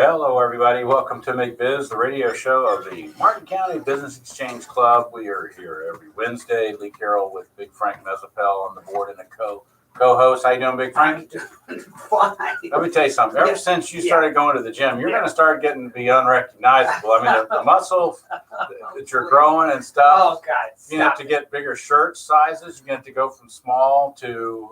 Hello, everybody. Welcome to McBiz, the radio show of the Martin County Business Exchange Club. We are here every Wednesday. Lee Carroll with Big Frank Mezzapel on the board and a co-host. How you doing, Big Frank? Fine. Let me tell you something. Ever since you started going to the gym, you're going to start getting to be unrecognizable. I mean, the muscle that you're growing and stuff. Oh, God. You have to get bigger shirt sizes. You have to go from small to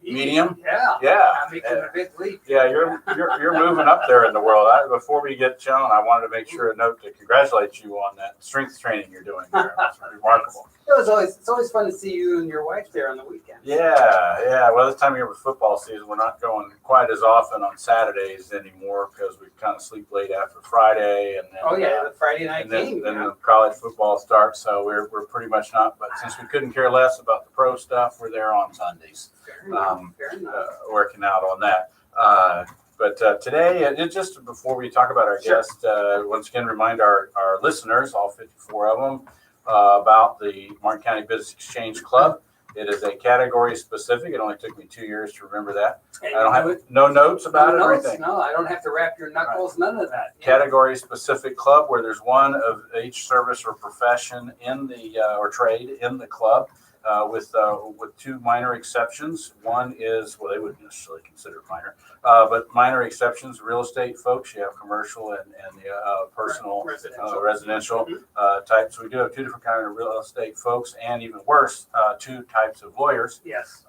medium. Yeah. I'm making a big leap. Yeah, you're moving up there in the world. Before we get going, I wanted to make sure a note to congratulate you on that strength training you're doing there. It's remarkable. It's always fun to see you and your wife there on the weekend. Yeah. Well, this time of year with football season, we're not going quite as often on Saturdays anymore because we kind of sleep late after Friday, and then the Friday night game. Then the college football starts, so we're pretty much not. But since we couldn't care less about the pro stuff, we're there on Sundays, Fair enough. working out on that. But today, just before we talk about our guest, once again, remind our listeners, all 54 of them, about the Martin County Business Exchange Club. It is a category specific. It only took me 2 years to remember that. I don't have no notes about it or anything. No, I don't have to wrap your knuckles, none of that. Category specific club where there's one of each service or profession in the or trade in the club. With two minor exceptions. One is, well, they wouldn't necessarily consider it minor, but minor exceptions, real estate folks, you have commercial and the personal residential types. We do have two different kinds of real estate folks, and even worse, two types of lawyers. Yes.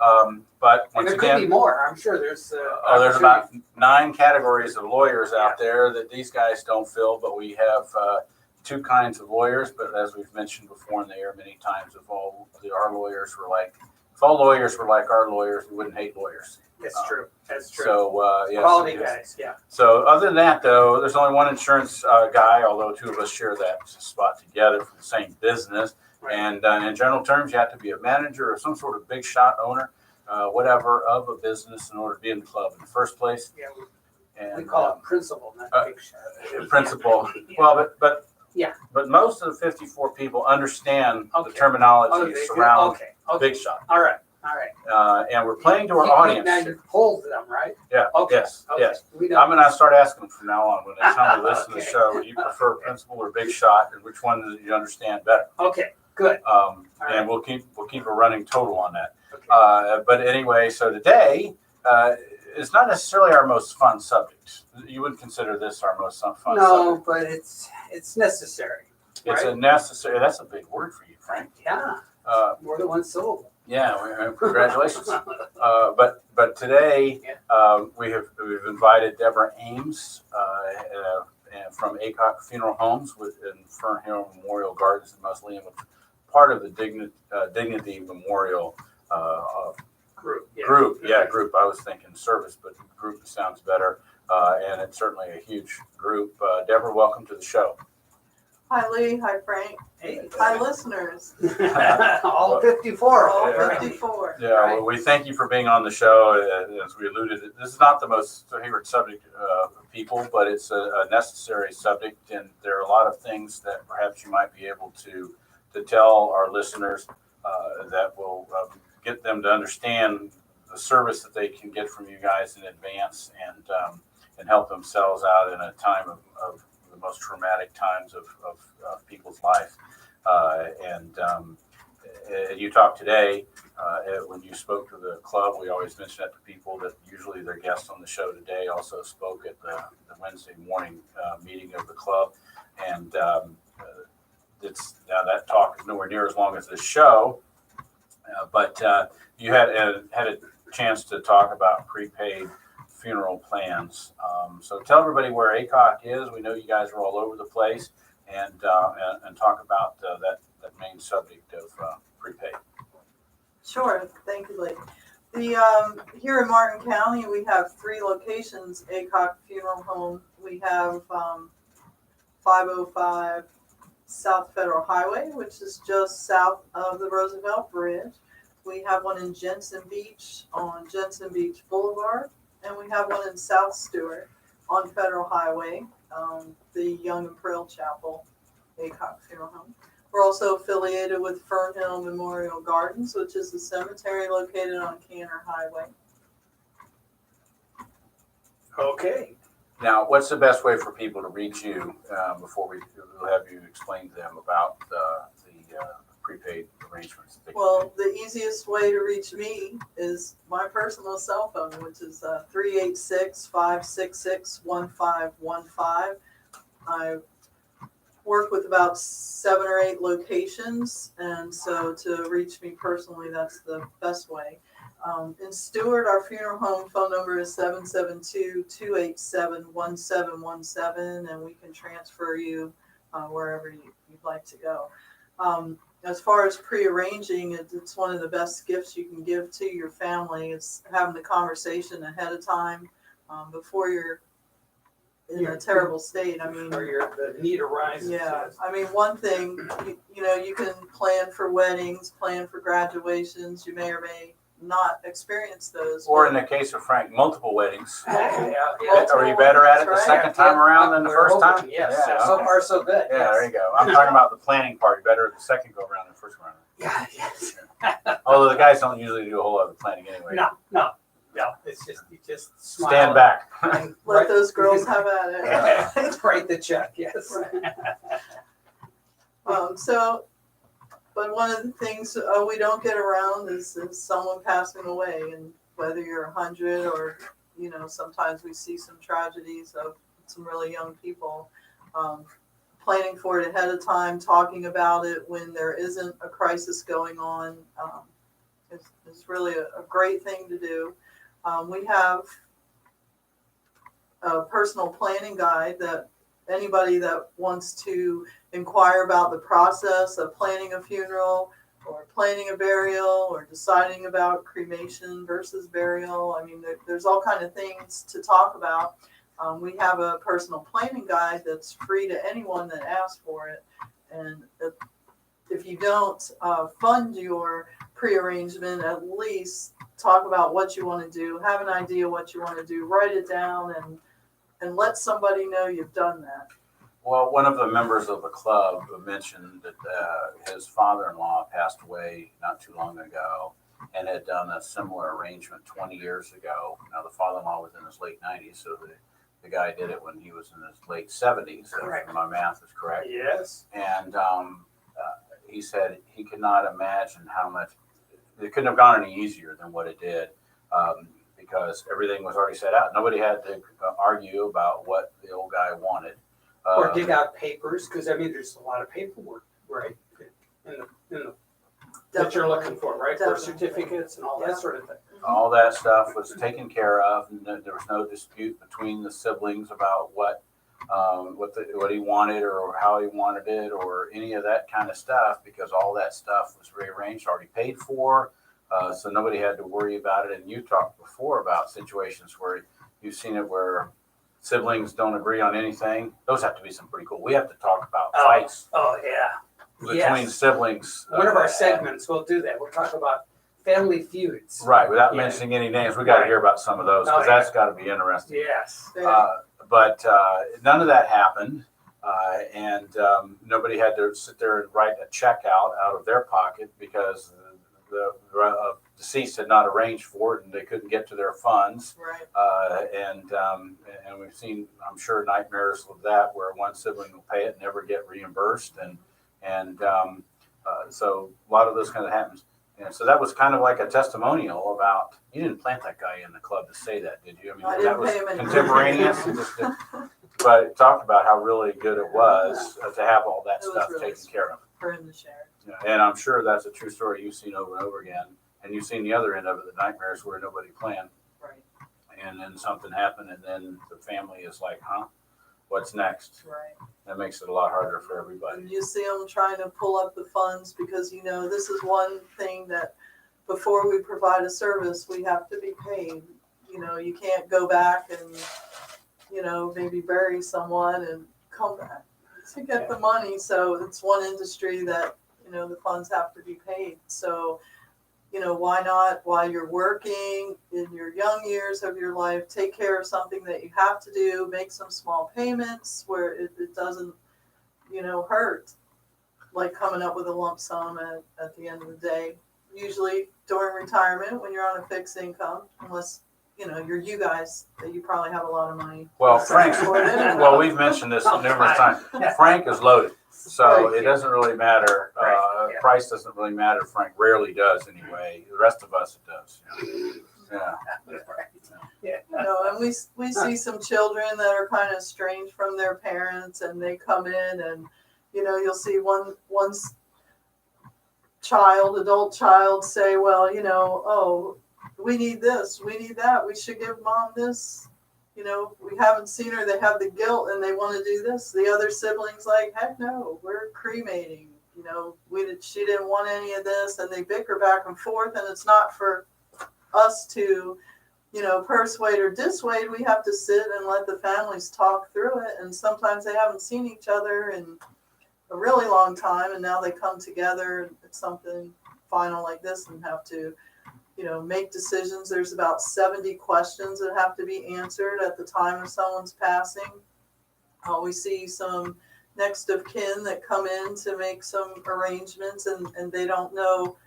But once there again, could be more. I'm sure there's there's about 9 categories of lawyers out there that these guys don't fill, but we have two kinds of lawyers, but as we've mentioned before in the air many times, if all lawyers were like our lawyers, we wouldn't hate lawyers. That's true. So quality guys, yeah. So other than that, though, there's only one insurance guy, although two of us share that spot together for the same business. Right. And in general terms, you have to be a manager or some sort of big shot owner, whatever, of a business in order to be in the club in the first place. Yeah, we call it principal, not big shot. Principal. Yeah. Well, but yeah. But most of the 54 people understand the terminology surround big shot. All right. And we're playing to our audience. Now you pulled them, right? Yeah. Okay. Yes. We know. I'm going to start asking them from now on when they tell me listen to the show. Do you prefer principal or big shot, and which one do you understand better? Okay. Good. And we'll keep a running total on that. Okay. But anyway, so today. It's not necessarily our most fun subject. You wouldn't consider this our most fun subject. No, but it's necessary. It's a necessary. That's a big word for you, Frank. Yeah. More than one syllable. Yeah. Congratulations. But today we've invited Deborah Ames from Aycock Funeral Homes in Fern Hill Memorial Gardens and Mausoleum, part of the Dignity Memorial. Group. I was thinking service, but group sounds better. And it's certainly a huge group. Deborah, welcome to the show. Hi, Lee. Hi, Frank. Hey. Hi, listeners. All 54. All 54. Yeah, right. Well, we thank you for being on the show. As we alluded, this is not the most favorite subject of people, but it's a necessary subject. And there are a lot of things that perhaps you might be able to tell our listeners that will get them to understand the service that they can get from you guys in advance and help themselves out in a time of the most traumatic times of people's life. And you talked today, when you spoke to the club, we always mention that to people that usually their guests on the show today also spoke at the Wednesday morning meeting of the club. And that talk is nowhere near as long as this show. But you had a chance to talk about prepaid funeral plans. So tell everybody where Aycock is. We know you guys are all over the place, and talk about that main subject of prepaid. Sure. Thank you, Lee. Here in Martin County, we have 3 locations, Aycock Funeral Home. We have 505 South Federal Highway, which is just south of the Roosevelt Bridge. We have one in Jensen Beach on Jensen Beach Boulevard, and we have one in South Stewart on Federal Highway, the Young and Frail Chapel, Aycock Funeral Home. We're also affiliated with Fern Hill Memorial Gardens, which is a cemetery located on Canner Highway. Okay. Now, what's the best way for people to reach you before we'll have you explain to them about the prepaid arrangements? Well, the easiest way to reach me is my personal cell phone, which is 386-566-1515. I work with about 7 or 8 locations, and so to reach me personally, that's the best way. In Stewart, our funeral home phone number is 772-287-1717, and we can transfer you wherever you'd like to go. As far as prearranging, it's one of the best gifts you can give to your family. It's having the conversation ahead of time before you're in a terrible state. I mean, the need arises. yeah. I mean, one thing, you can plan for weddings, plan for graduations. You may or may not experience those. Or in the case of Frank, multiple weddings. Yeah. Are you better at it the That's second right. time around than the We're first hoping, time? Yes. Yeah, So okay. far, so good. Yeah, Yes. there you go. I'm talking about the planning part. Better the second go around than the first go around. Yeah. Yes. Although the guys don't usually do a whole lot of planning anyway. No. It's just you just smile. Stand back. And Let those girls have at it. Write the check. Yes. But one of the things we don't get around is someone passing away, and whether you're 100 or, sometimes we see some tragedies of some really young people. Planning for it ahead of time, talking about it when there isn't a crisis going on is really a great thing to do. We have a personal planning guide that anybody that wants to inquire about the process of planning a funeral or planning a burial or deciding about cremation versus burial. I mean, there's all kinds of things to talk about. We have a personal planning guide that's free to anyone that asks for it. And if you don't fund your prearrangement, at least talk about what you want to do, have an idea what you want to do, write it down, and let somebody know you've done that. Well, one of the members of the club mentioned that his father-in-law passed away not too long ago and had done a similar arrangement 20 years ago. Now, the father-in-law was in his late 90s, so the guy did it when he was in his late 70s. Correct. If my math is correct. Yes. And he said he could not imagine how much it couldn't have gone any easier than what it did, because everything was already set out. Nobody had to argue about what the old guy wanted. Or dig out papers, because there's a lot of paperwork, right? In the that you're looking for, right? Birth certificates and all that sort of thing. All that stuff was taken care of, and there was no dispute between the siblings about what he wanted or how he wanted it or any of that kind of stuff, because all that stuff was rearranged, already paid for, so nobody had to worry about it. And you talked before about situations where you've seen it where siblings don't agree on anything. Those have to be some pretty cool. We have to talk about fights Oh, yeah. between siblings. One of our segments, we'll do that. We'll talk about family feuds. Right, without Yeah. mentioning any names. We got to hear about some of those, because that's got to be interesting. Yes. But none of that happened, and nobody had to sit there and write a check out of their pocket because the deceased had not arranged for it and they couldn't get to their funds. Right. And we've seen, I'm sure, nightmares of that where one sibling will pay it and never get reimbursed, and so a lot of this kind of happens. And so that was kind of like a testimonial about, you didn't plant that guy in the club to say that, did you? I that didn't was pay him any contemporaneous, but it talked about how really good it was to have all that It was stuff really taken care of. For him to share. And I'm sure that's a true story you've seen over and over again. And you've seen the other end of it, the nightmares where nobody planned. Right. And then something happened, and then the family is like, huh? What's next? Right. That makes it a lot harder for everybody. And you see them trying to pull up the funds because, this is one thing that before we provide a service, we have to be paid. You can't go back and, maybe bury someone and come back to get the money. So it's one industry that, the funds have to be paid. So, why not, while you're working in your young years of your life, take care of something that you have to do, make some small payments where it doesn't, hurt, like coming up with a lump sum at the end of the day. Usually during retirement when you're on a fixed income, unless you guys, that you probably have a lot of money. Well, set Frank, for it anyway. well, we've mentioned this numerous times. Frank is loaded, so Right, it doesn't really matter. Right, yeah. Price doesn't really matter. Frank rarely does anyway. The rest of us, it does. Yeah. And we see some children that are kind of estranged from their parents, and they come in, and you'll see one's adult child say, well, oh, we need this, we need that, we should give mom this. We haven't seen her, they have the guilt and they want to do this. The other siblings like, heck no, we're cremating. She didn't want any of this, and they bicker back and forth, and it's not for us to, persuade or dissuade. We have to sit and let the families talk through it, and sometimes they haven't seen each other in a really long time, and now they come together at something final like this and have to make decisions. There's about 70 questions that have to be answered at the time of someone's passing. We see some next of kin that come in to make some arrangements, and they don't know,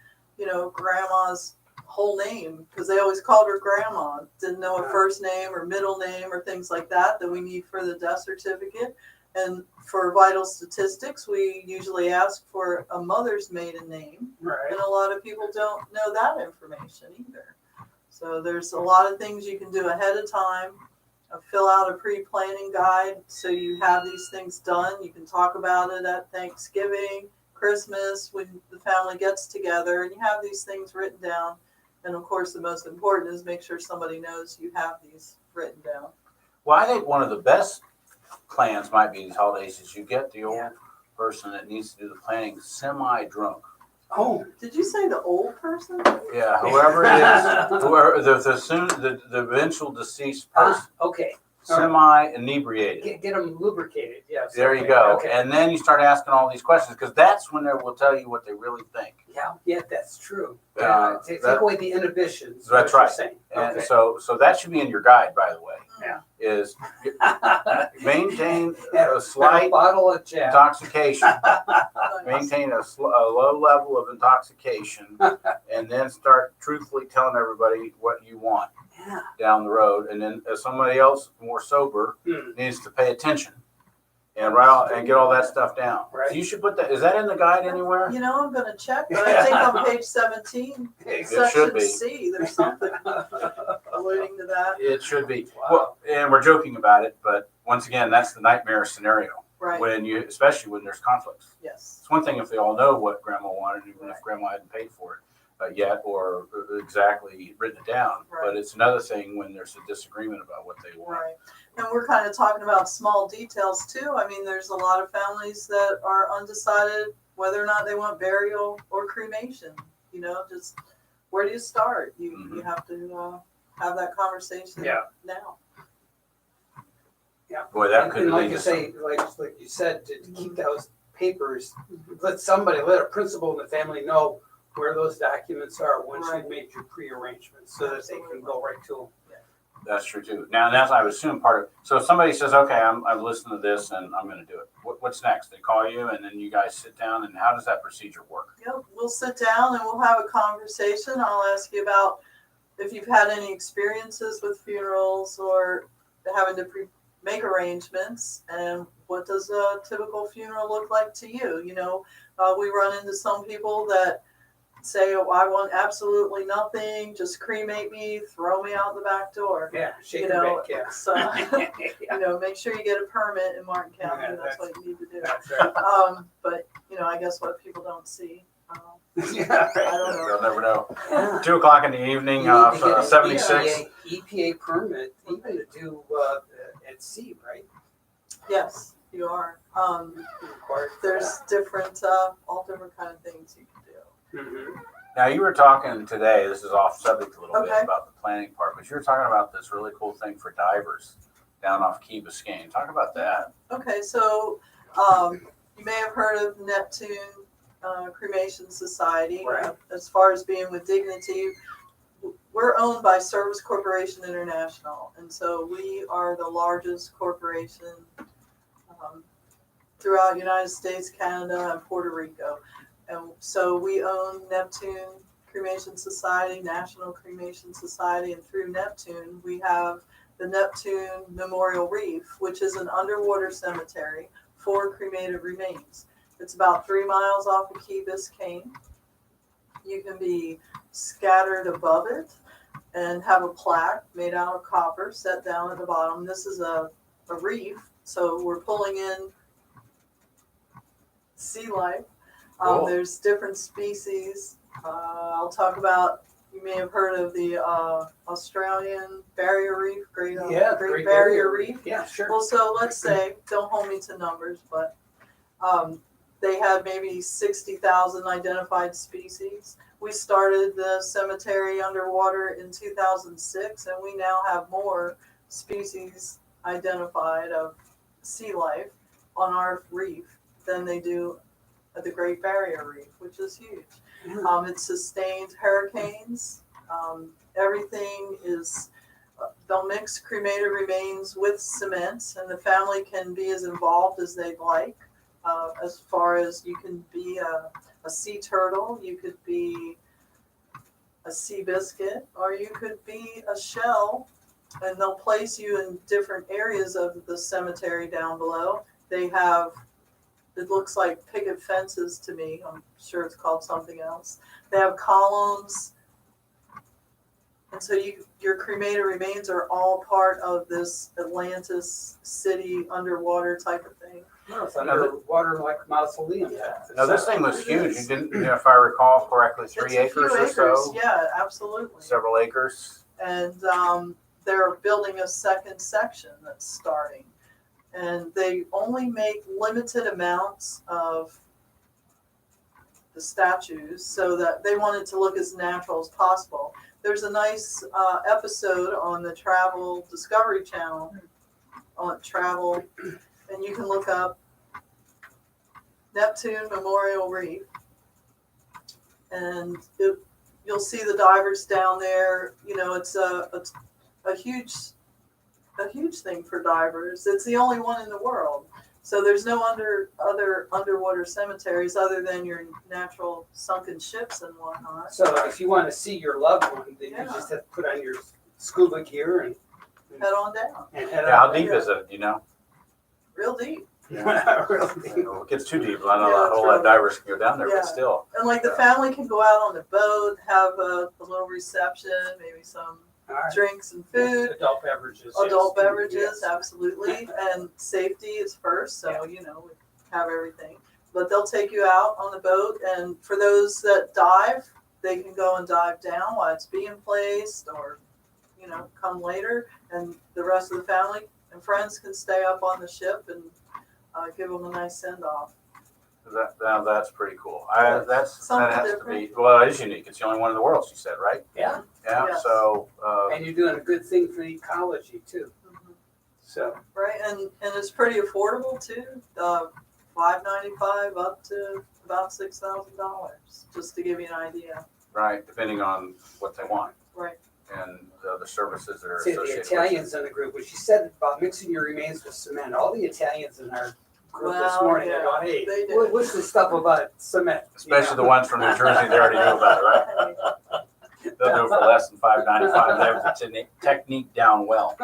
grandma's whole name, because they always called her grandma, didn't know her first name or middle name or things like that we need for the death certificate. And for vital statistics, we usually ask for a mother's maiden name. Right. And a lot of people don't know that information either. So there's a lot of things you can do ahead of time. Fill out a pre-planning guide so you have these things done. You can talk about it at Thanksgiving, Christmas, when the family gets together, and you have these things written down. And of course, the most important is make sure somebody knows you have these written down. Well, I think one of the best plans might be these holidays is you get the old person that needs to do the planning semi-drunk. Oh, Did you say the old person? Yeah, whoever it is, whoever the eventual deceased person, okay. semi-inebriated. Get them lubricated, yes. There okay, you go. Okay. And then you start asking all these questions, because that's when they will tell you what they really think. Yeah, that's true. Take that- away the inhibitions. That's what right. You're saying. And Okay. so that should be in your guide, by the way. Yeah. Is maintain Yeah, a slight bottle of Jack. intoxication. Maintain a low level of intoxication, and then start truthfully telling everybody what you want Yeah. down the road. And then if somebody else more sober needs to pay attention and get all that stuff down. Right. So you should put that. Is that in the guide anywhere? I'm going to check, but I think on page 17, should section be. C, there's something alluding to that. It should be. Wow. Well, and we're joking about it, but once again, that's the nightmare scenario. Right. Especially when there's conflicts. Yes. It's one thing if they all know what grandma wanted, even if grandma hadn't paid for it yet or exactly written it down. Right. But it's another thing when there's a disagreement about what they want. Right. And we're kind of talking about small details too. I mean, there's a lot of families that are undecided whether or not they want burial or cremation. Just where do you start? You have to have that conversation now. Yeah. Boy, that And could like lead you to say, like you said, to keep those papers, let a principal in the family know where those documents are once Right. you've made your pre-arrangements so that they can go right to them. That's true too. Now, that's I would assume part of. So if somebody says, "Okay, I've listened to this and I'm going to do it." What's next? They call you and then you guys sit down. And how does that procedure work? Yep. We'll sit down and we'll have a conversation. I'll ask you about if you've had any experiences with funerals or having to make arrangements, and what does a typical funeral look like to you? We run into some people that say, "Oh, I want absolutely nothing. Just cremate me, throw me out the back door." Yeah, shake and bake, yeah. So, make sure you get a permit in Martin County. Yeah, that's what you need to do. That's right. But I guess what people don't see. Yeah, I don't know. They'll never know. Yeah. 2:00 in the evening, You need to get an 76. EPA permit even to do at sea, right? Yes, you are. Required for There's different, all different kind of things you can do. that. Mhm. Now you were talking today. This is off subject a little bit Okay. about the planning part, but you were talking about this really cool thing for divers down off Key Biscayne. Talk about that. Okay, so you may have heard of Neptune Cremation Society. Right. As far as being with Dignity, we're owned by Service Corporation International, and so we are the largest corporation throughout the United States, Canada, and Puerto Rico. And so we own Neptune Cremation Society, National Cremation Society, and through Neptune, we have the Neptune Memorial Reef, which is an underwater cemetery for cremated remains. It's about 3 miles off of Key Biscayne. You can be scattered above it and have a plaque made out of copper set down at the bottom. This is a reef, so we're pulling in sea life. Cool. There's different species. I'll talk about, you may have heard of the Australian Barrier Reef, Great Barrier Reef. Yeah, sure. Well, so let's say, don't hold me to numbers, but they had maybe 60,000 identified species. We started the cemetery underwater in 2006, and we now have more species identified of sea life on our reef than they do at the Great Barrier Reef, which is huge. It sustained hurricanes. Everything is, they'll mix cremated remains with cement, and the family can be as involved as they'd like. As far as you can be a sea turtle, you could be a sea biscuit, or you could be a shell, and they'll place you in different areas of the cemetery down below. They have, it looks like picket fences to me. I'm sure it's called something else. They have columns. And so your cremated remains are all part of this Atlantis city underwater type of thing. No, it's underwater like mausoleum. Yeah. Now, this thing was huge. You didn't, if I recall correctly, 3 It's a acres few or so? Yeah, absolutely. Several acres. And they're building a second section that's starting. And they only make limited amounts of the statues so that they want it to look as natural as possible. There's a nice episode on the Travel Discovery Channel on travel, and you can look up Neptune Memorial Reef, and you'll see the divers down there. You know, it's a huge thing for divers. It's the only one in the world. So there's no other underwater cemeteries other than your natural sunken ships and whatnot. So if you want to see your loved one, then you just have to put on your scuba gear and Head on down. Yeah, how deep is it, do you know? Real deep. Real deep. It gets too deep. I know a whole lot of divers can go down there, Yeah. but still. And like the family can go out on the boat, have a little reception, maybe some All right. drinks and food. Adult beverages. Adult yes. beverages, Yes. absolutely, and safety is first, so we have everything. But they'll take you out on the boat, and for those that dive, they can go and dive down while it's being placed, or come later, and the rest of the family and friends can stay up on the ship and give them a nice send off. That's pretty cool. Something That has different. to be, well, it is unique. It's the only one in the world, she said, right? Yeah. Yeah, Yes. so, And you're doing a good thing for the ecology too. Mhm. So Right, and it's pretty affordable too. $5.95 up to about $6,000, just to give you an idea. right, depending on what they want Right. and the services that are see the associated with it. Italians in the group, when she said about mixing your remains with cement, all the Italians in our group this Well, morning, yeah, they're going, hey, they do. what's the stuff about cement? Especially the ones from New Jersey, they already know about it, right? They'll do it for less than $5.95. They have the technique down well.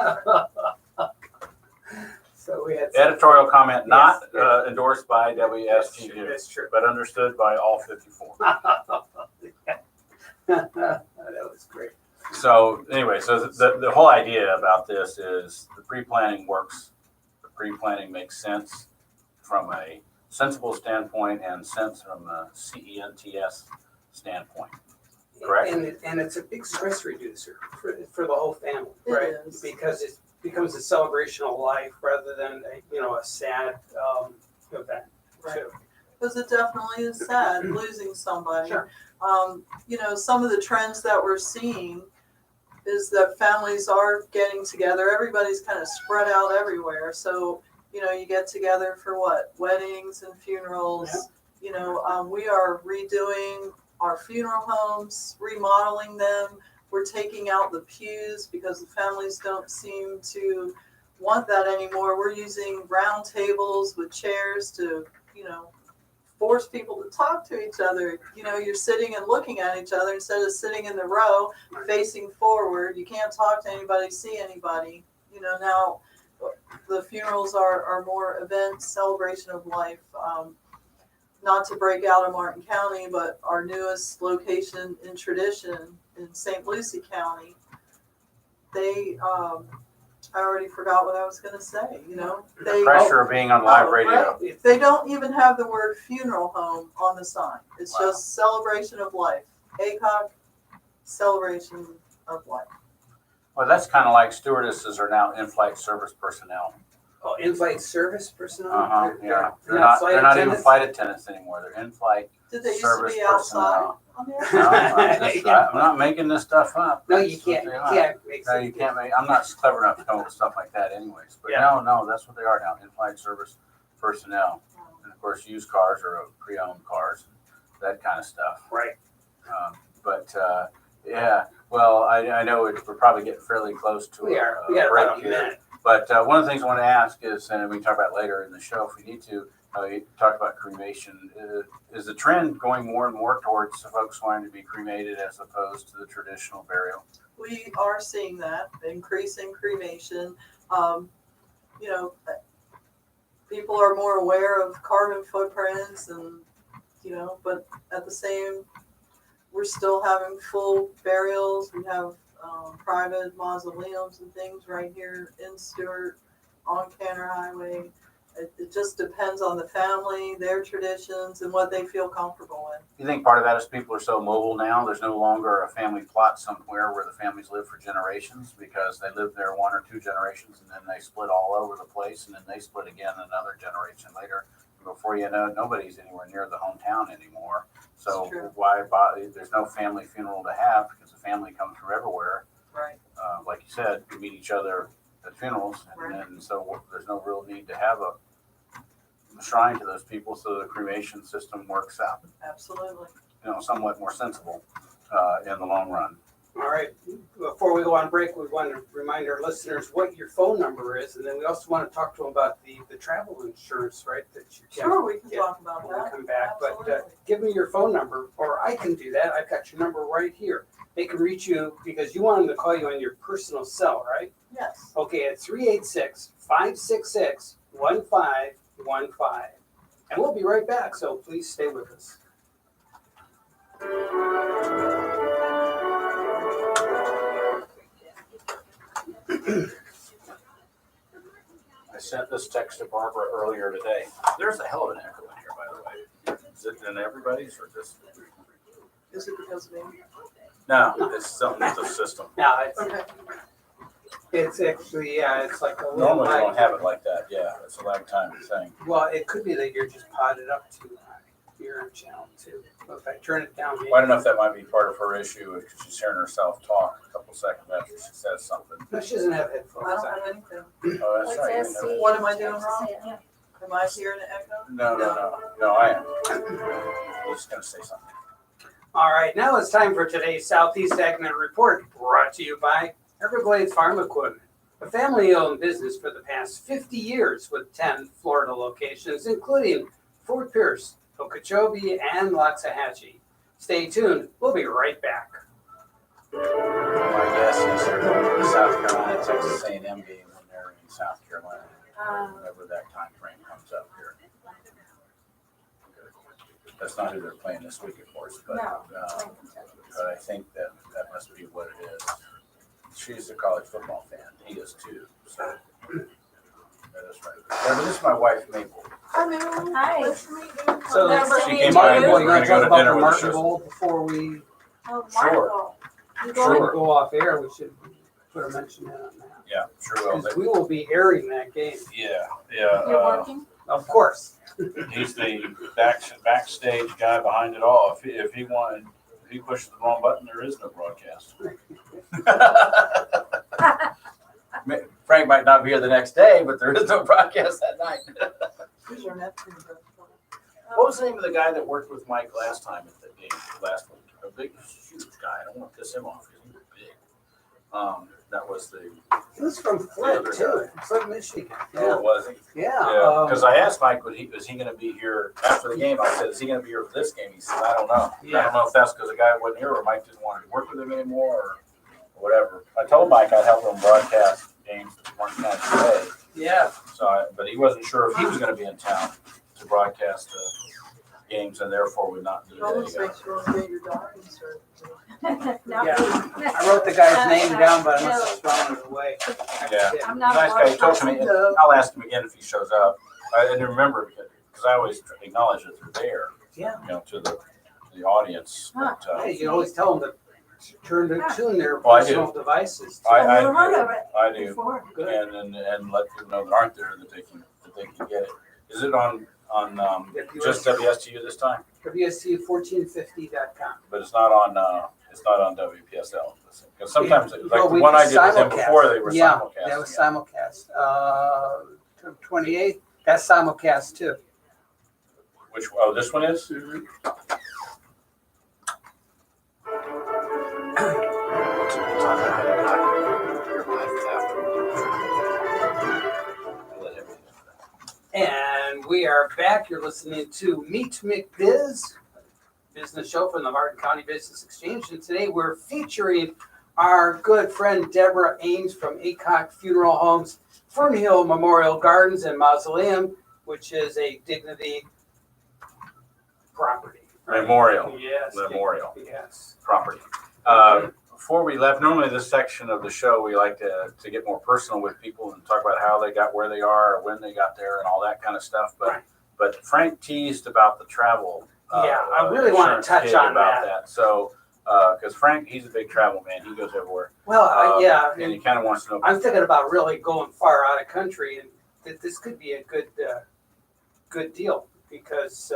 So we had Editorial comment not Yes. endorsed by That's WSG true, that's true. but understood by all 54. That was great. So anyway, so the whole idea about this is the pre-planning works. The pre-planning makes sense from a sensible standpoint and sense from a CENTS standpoint. Correct. And it's a big stress reducer for the whole family, It right? is. Because it becomes a celebration of life rather than a sad event. Right. too. Because it definitely is sad losing somebody. Sure. Some of the trends that we're seeing is that families are getting together. Everybody's kind of spread out everywhere. So, you get together for what? Weddings and funerals. We are redoing our funeral homes, remodeling them. We're taking out the pews because the families don't seem to want that anymore. We're using round tables with chairs to, force people to talk to each other. You know, you're sitting and looking at each other instead of sitting in the row facing forward. You can't talk to anybody, see anybody. You know, now the funerals are more events, celebration of life. Not to break out of Martin County, but our newest location in tradition in St. Lucie County, they, I already forgot what I was going to say, you know. The pressure of being on live radio. Right. They don't even have the word funeral home on the sign. It's just celebration of life. ACOG, celebration of life. Well, that's kind of like stewardesses are now in-flight service personnel. Oh, in-flight service personnel? Yeah. They're not flight They're not even attendants? flight attendants anymore. They're in-flight Did they used to service be outside personnel. on the No, air? I'm not making this stuff up. No, you That's what can't. they You are. can't make No, you can't make. I'm not clever enough to come up with stuff like that, anyways. But Yeah. no, that's what they are now. In-flight service personnel, and of course, used cars or pre-owned cars, that kind of stuff. Right. Yeah. Well, I know we're probably getting fairly close to We are. a We got break about a here. minute. But one of the things I want to ask is, and we can talk about later in the show if we need to, you talk about cremation. Is the trend going more and more towards folks wanting to be cremated as opposed to the traditional burial? We are seeing that increase in cremation. You know, people are more aware of carbon footprints, and you know, but at the same, we're still having full burials. We have private mausoleums and things right here in Stewart on Canner Highway. It just depends on the family, their traditions, and what they feel comfortable with. You think part of that is people are so mobile now? There's no longer a family plot somewhere where the families live for generations because they lived there 1 or 2 generations and then they split all over the place and then they split again another generation later. Before you know it, nobody's anywhere near the hometown anymore. So why bother? There's no family funeral to have because the family comes from everywhere. Right. Like you said, we meet each other at funerals, and so there's no real need to have a shrine to those people. So the cremation system works out, Absolutely. somewhat more sensible in the long run. All right. Before we go on break, we want to remind our listeners what your phone number is, and then we also want to talk to them about the travel insurance, right? That you can Sure, we can get talk about when we that. come back. Absolutely. But give me your phone number, or I can do that. I've got your number right here. They can reach you because you want them to call you on your personal cell, right? Yes. Okay, at 386-566-1515. And we'll be right back, so please stay with us. I sent this text to Barbara earlier today. There's a hell of an echo in here, by the way. Is it in everybody's or just? Is it because of me? No, it's something with the system. Now, Okay. it's actually, it's like a little Normally we lag. don't have it like that. Yeah, it's a lag time thing. Well, it could be that you're just potted up to your channel too. So if I turn it down, Well, I don't know if that might be part of her issue because she's hearing herself talk a couple seconds after she says something. no, she doesn't have I headphones don't on. have anything. Oh, that's right. You know. What am I doing wrong? Am I hearing an echo? No, I am. I'm just gonna say something. All right, now it's time for today's Southeast Agnet Report, brought to you by Everglades Farm Equipment, a family-owned business for the past 50 years with 10 Florida locations, including Fort Pierce, Okeechobee, and Loxahatchee. Stay tuned. We'll be right back. My guess is they're going to the South Carolina, Texas A&M game when they're in South Carolina, whenever that time frame comes up here. That's not who they're playing this week, of course, but I think that must be what it is. She's a college football fan. He is too. So that is right. Yeah, but this is my wife, Mabel. Hi, Mabel. Hi. Nice to meet you. So Nice to She meet came you. by and Martin, we're you going want to to go talk to about dinner the with Martin us. Bowl before we Oh, Sure. You before we going? go off air? We should put a mention in on that. Yeah, sure will. Because we will be airing that game. Yeah. You're working? Of course. He's the backstage guy behind it all. If he pushes the wrong button, there is no broadcast. Frank might not be here the next day, but there is no broadcast that night. Who's your nephew? What was the name of the guy that worked with Mike last time at the game, last week? A big, huge guy. I don't want to piss him off because he was big. That was the, He was from Flint other too, guy. Flint, Michigan. oh, Yeah, was he? yeah. Yeah, because I asked Mike, was he going to be here after the game? I said, is he going to be here for this game? He said, I don't know. I Yeah. don't know if that's because the guy wasn't here or Mike didn't want to work with him anymore or whatever. I told Mike I'd help him broadcast games that weren't kind of today. Yeah. So, but he wasn't sure if he was going to be in town to broadcast games and therefore would not be You almost there. make sure you get your diary inserted. No. Yeah. I wrote the guy's name down, but I must have thrown it away. Yeah. I'm not Nice guy. He talked to me. And No. I'll ask him again if he shows up. I didn't remember because I always acknowledge that they're there. Yeah. You know, to the audience. But, Hey, you can always tell them to tune their Oh, I do. personal devices. too. I Never heard of it I do. before. Good. And let people know that aren't there that they can get it. Is it on just WSTU this time? WST1450.com. But it's not on WPSL. Because sometimes like Well, the we one I did with them simulcast. before they were Yeah, simulcasting. that was simulcast. 28th, that's simulcast too. Which this one is? And we are back. You're listening to Meet McBiz, business show from the Martin County Business Exchange. And today we're featuring our good friend Deborah Ames from Acock Funeral Homes, Fernhill Memorial Gardens and Mausoleum, which is a dignity property. Memorial. Yes. Memorial Yes. property. Before we left, normally this section of the show, we like to get more personal with people and talk about how they got where they are, or when they got there, and all that kind of stuff. Right. But Frank teased about the travel. Yeah, I really want insurance to touch gig on about that. So, because Frank, he's a big travel man. He goes everywhere. Well, yeah. And he kind of wants to know. I'm thinking about really going far out of country, and this could be a good deal because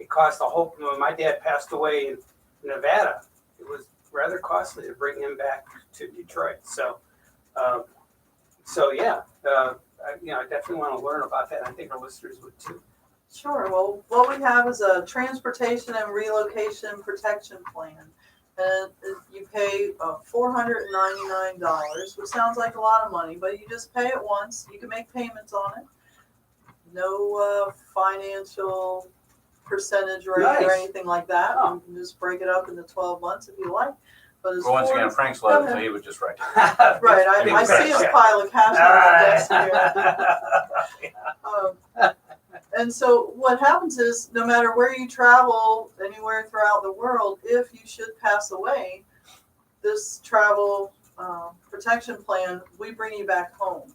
it cost a whole. When my dad passed away in Nevada, it was rather costly to bring him back to Detroit. So, yeah, I definitely want to learn about that. I think our listeners would too. Sure. Well, what we have is a transportation and relocation protection plan. And you pay $499, which sounds like a lot of money, but you just pay it once. You can make payments on it. No financial percentage rate Nice. or anything like that. Oh. You can just break it up into 12 months if you like. But it's But once again, Frank's low, Go so ahead. he would just write. right. I see his pile of cash on the desk here. And so what happens is no matter where you travel, anywhere throughout the world, if you should pass away, this travel protection plan, we bring you back home.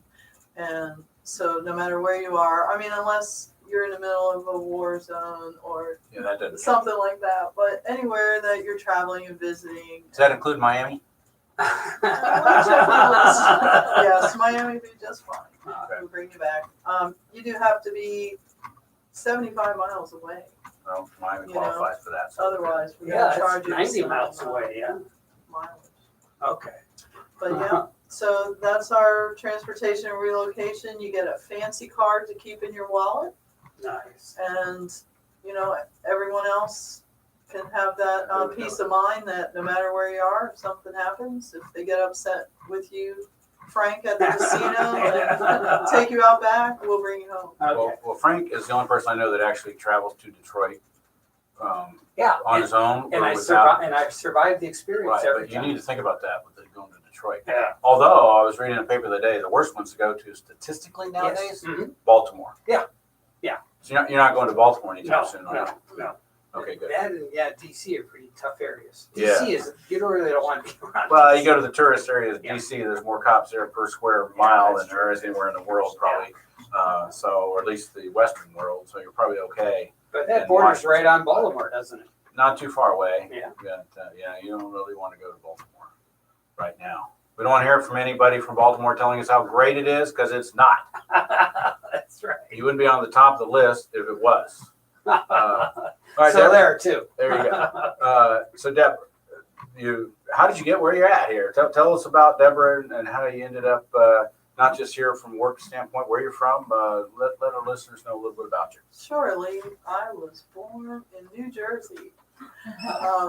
And so no matter where you are, I mean, unless you're in the middle of a war zone or Yeah, that doesn't. something like that, but anywhere that you're traveling and visiting. Does that include Miami? Yes, Miami would be just fine. We'll bring you back. You do have to be 75 miles away. Well, Miami You know, qualifies for that. So. Otherwise, we're Yeah, going to charge it's you 90 miles away. Yeah. mileage. Okay. But yeah, so that's our transportation and relocation. You get a fancy card to keep in your wallet, Nice. and everyone else can have that peace of mind that no matter where you are, if something happens, if they get upset with you, Frank, at the casino, and take you out back, we'll bring you home. Okay. Well, Frank is the only person I know that actually travels to Detroit Yeah. on his own. And or I without. survived the experience Right, every but you time. need to think about that with it going to Detroit. Yeah. Although I was reading a paper the other day, the worst ones to go to statistically nowadays, Yes. Mhm. Baltimore. Yeah. Yeah. So you're not going to Baltimore anytime No, soon, are you? no. Okay, good. That and DC are pretty tough areas. Yeah. DC is you don't really don't want to be around. Well, you go to the tourist areas, Yeah. DC, there's more cops there per square mile that's than there is anywhere in the world, probably. Or at least the Western world. So you're probably okay. But that and borders Washington. right on Baltimore, doesn't it? Not too far away. Yeah. But, you don't really want to go to Baltimore right now. We don't want to hear from anybody from Baltimore telling us how great it is, because it's not. That's right. You wouldn't be on the top of the list if it was. All right, So Deborah. there too. There you go. So Deborah, how did you get where you're at here? Tell us about Deborah and how you ended up not just here from work standpoint, where you're from. Let our listeners know a little bit about you. Surely, I was born in New Jersey.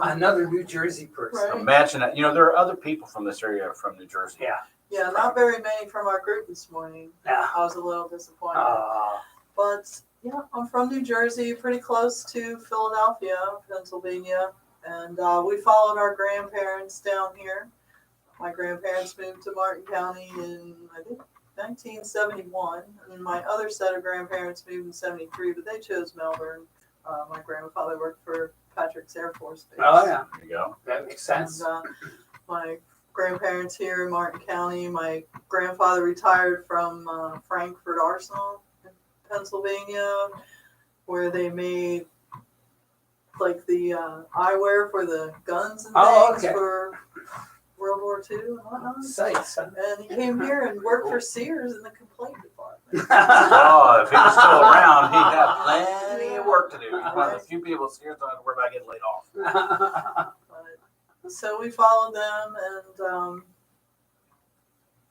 Another New Jersey person. Right. Imagine that. You know, there are other people from this area from New Jersey. Yeah. Yeah, not very many from our group this morning. Yeah. I was a little disappointed. Uh, But yeah, I'm from New Jersey, pretty close to Philadelphia, Pennsylvania. And we followed our grandparents down here. My grandparents moved to Martin County in, I think, 1971. And my other set of grandparents moved in 73, but they chose Melbourne. My grandfather worked for Patrick's Air Force Base. oh, yeah. There you go. That makes sense. And, my grandparents here in Martin County. My grandfather retired from Frankfurt Arsenal in Pennsylvania, where they made like the eyewear for the guns and things okay. for World War II and whatnot. Sights. And he came here and worked for Sears in the complaint department. Oh, if he was still around, he'd have plenty of work to do. He's one of the few people scared don't have to worry about getting laid off. But, so we followed them, and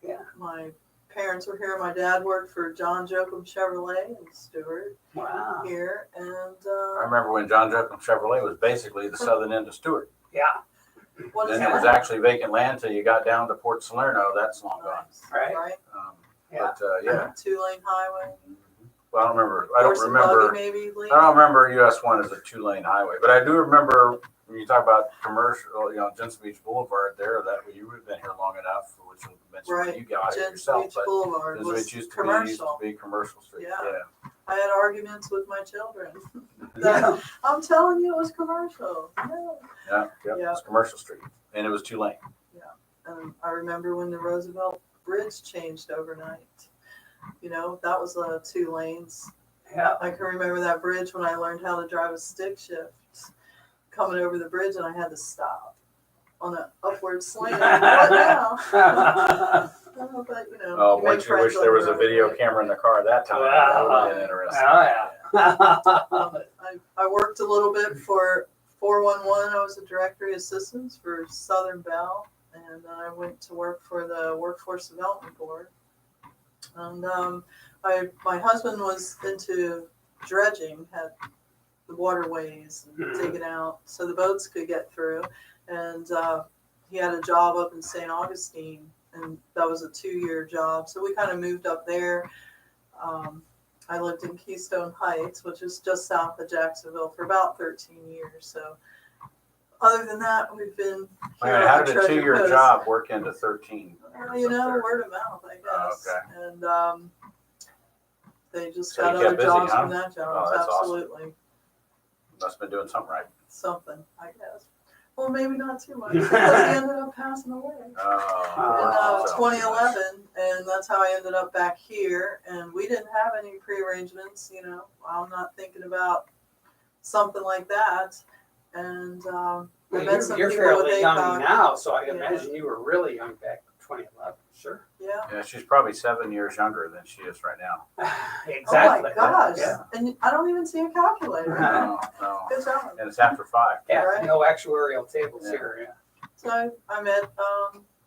Yeah. my parents were here. My dad worked for John Joachim Chevrolet in Stewart Wow. here, and I remember when John Joachim Chevrolet was basically the southern end of Stewart. Yeah. what is Then it was that? actually vacant land till you got down to Port Salerno. That's long gone. Right. Right. Yeah. But yeah. 2-lane highway. Well, I don't remember. I don't Horse and remember. buggy, maybe. Lee? I don't remember US 1 as a 2-lane highway, but I do remember when you talk about commercial, Jensen Beach Boulevard there, that you would have been here long enough, which you mentioned when Right. you got it Jensen yourself, Beach but Boulevard this was which used to commercial. be Commercial Street. Yeah. Yeah. I had arguments with my children. Yeah. I'm telling you, it was commercial. No. Yeah. Yeah. It was Commercial Street, and it was 2-lane. I remember when the Roosevelt Bridge changed overnight. That was 2 lanes. Yeah. I can remember that bridge when I learned how to drive a stick shift, coming over the bridge, and I had to stop on an upward slant. What now? But Oh, you boy, make you wish friends there on was the a road, video right? camera in the car at that time. Wow. That would have been interesting. Oh, yeah. I worked a little bit for 411. I was a directory assistant for Southern Bell, and I went to work for the Workforce Development Board. And my husband was into dredging, had the waterways and digging out so the boats could get through. And he had a job up in St. Augustine, and that was a 2-year job. So we kind of moved up there. I lived in Keystone Heights, which is just south of Jacksonville, for about 13 years. So other than that, we've been here Man, on how the did a Treasure 2-year Coast. job work into 13? Word of mouth, I guess. Oh, okay. And they just So got you other kept busy, jobs huh? from that job. Oh, that's awesome. Absolutely. Must have been doing something right. Something, I guess. Well, maybe not too much, because he ended up passing away in Oh, so- 2011, and that's how I ended up back here. And we didn't have any prearrangements, I'm not thinking about something like that. And I met some You're people fairly with young ACOG. now, so I Yeah. imagine you were really young back in 2011. Sure. Yeah. Yeah, she's probably 7 years younger than she is right now. Exactly. Oh my gosh! Yeah. And I don't even see a calculator. No, no. Good job. And it's after 5. Yeah. Right. No actuarial tables Yeah. here. Yeah. So I met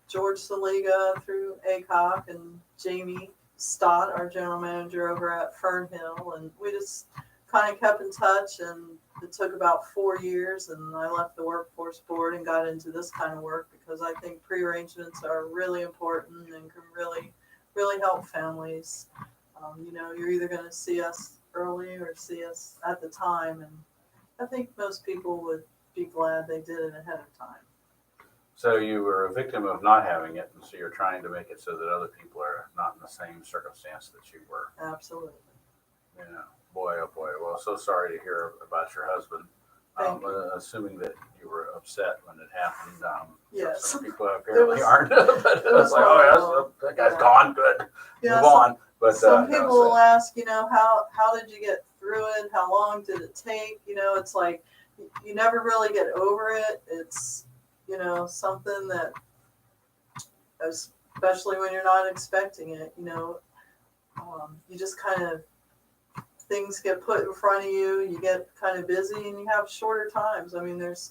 George Saliga through ACOG and Jamie Stott, our general manager over at Fernhill, and we just kind of kept in touch. And it took about 4 years, and I left the workforce board and got into this kind of work because I think prearrangements are really important and can really, really help families. You're either going to see us early or see us at the time, and I think most people would be glad they did it ahead of time. So you were a victim of not having it, and so you're trying to make it so that other people are not in the same circumstance that you were. Absolutely. Yeah. Boy, oh boy. Well, so sorry to hear about your husband. Thank Assuming that you were upset when it happened. Yes. Some people apparently was- aren't. But it was it's like, oh, yes, that guy's Yeah. gone. Good. Yeah, Move on. But some no, people so- will ask, how did you get through it? How long did it take? It's like you never really get over it. It's, something that, especially when you're not expecting it, you just kind of, things get put in front of you, you get kind of busy, and you have shorter times. I mean, there's